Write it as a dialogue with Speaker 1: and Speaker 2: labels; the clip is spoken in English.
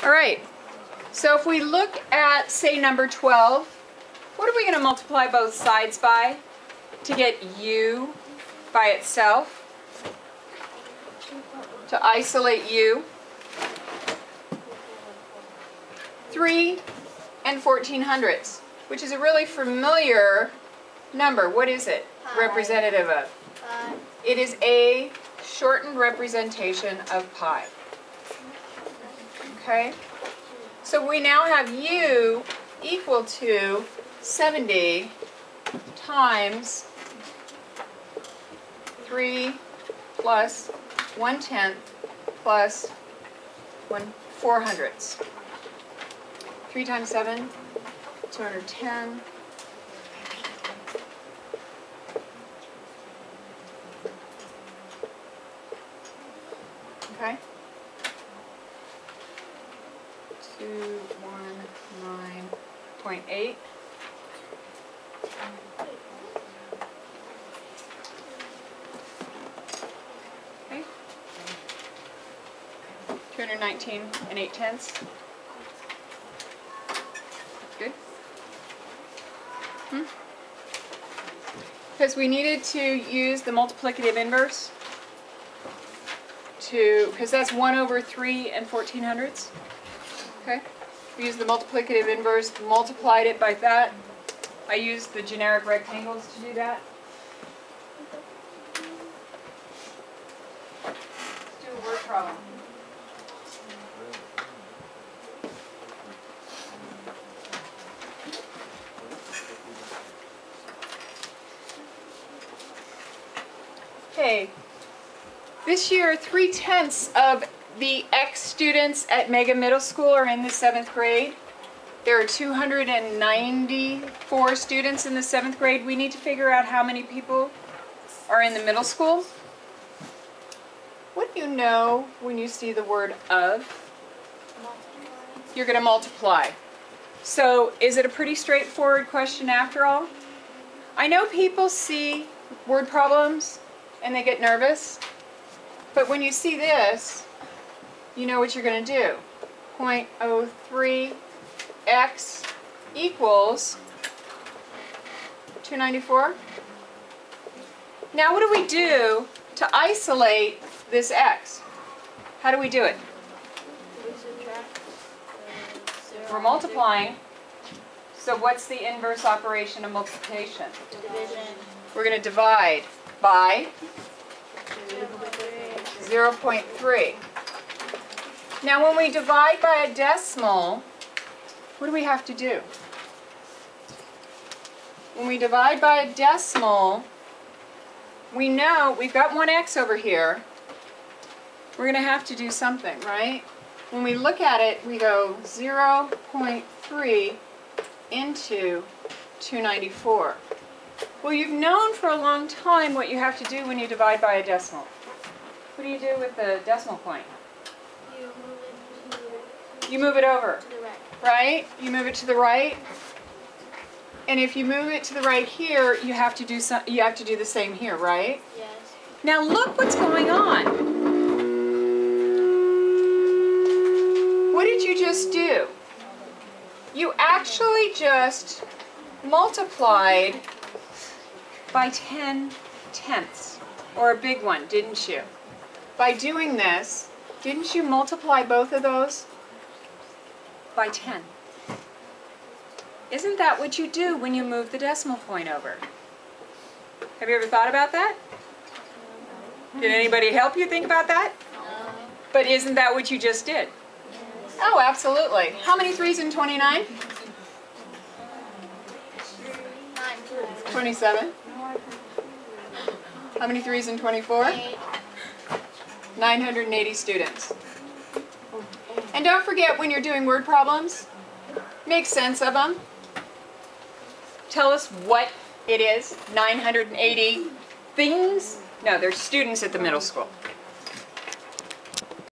Speaker 1: All right, so if we look at, say, number 12, what are we going to multiply both sides by to get u by itself? To isolate u? 3 1400ths, which is a really familiar number. What is it representative of?
Speaker 2: Pi.
Speaker 1: It is a shortened representation of pi. Okay? So we now have u equal to 70 times 3 plus 1/10 plus 1/400ths. 3 times 7, 210. Okay? 219.8. Okay? 219 8/10. Good. Because we needed to use the multiplicative inverse because that's 1 over 3 1400ths. Okay? We used the multiplicative inverse, multiplied it by that. I used the generic rectangles to do that. Let's do a word problem. Okay, this year 3/10 of the X students at Mega Middle School are in the 7th grade. There are 294 students in the 7th grade. We need to figure out how many people are in the middle school. What do you know when you see the word of? You're going to multiply. So is it a pretty straightforward question after all? I know people see word problems and they get nervous, but when you see this, you know what you're going to do. 0.03x equals 294. Now what do we do to isolate this x? How do we do it?
Speaker 2: We subtract 0.
Speaker 1: We're multiplying. So what's the inverse operation of multiplication?
Speaker 2: Division.
Speaker 1: We're going to divide by 0.3. Now when we divide by a decimal, what do we have to do? When we divide by a decimal, we know we've got one x over here. We're going to have to do something, right? When we look at it, we go 0.3 into 294. Well, you've known for a long time what you have to do when you divide by a decimal. What do you do with the decimal point? You move it over,
Speaker 2: To the right.
Speaker 1: right? You move it to the right. And if you move it to the right here, you have to do the same here, right?
Speaker 2: Yes.
Speaker 1: Now look what's going on. What did you just do? You actually just multiplied by 10/10, or a big one, didn't you? By doing this, didn't you multiply both of those by 10? Isn't that what you do when you move the decimal point over? Have you ever thought about that? Did anybody help you think about that? But isn't that what you just did? Oh, absolutely. How many 3s in 29? 27. How many 3s in 24? 980 students. And don't forget, when you're doing word problems, make sense of them. Tell us what it is. 980 things? No, they're students at the middle school.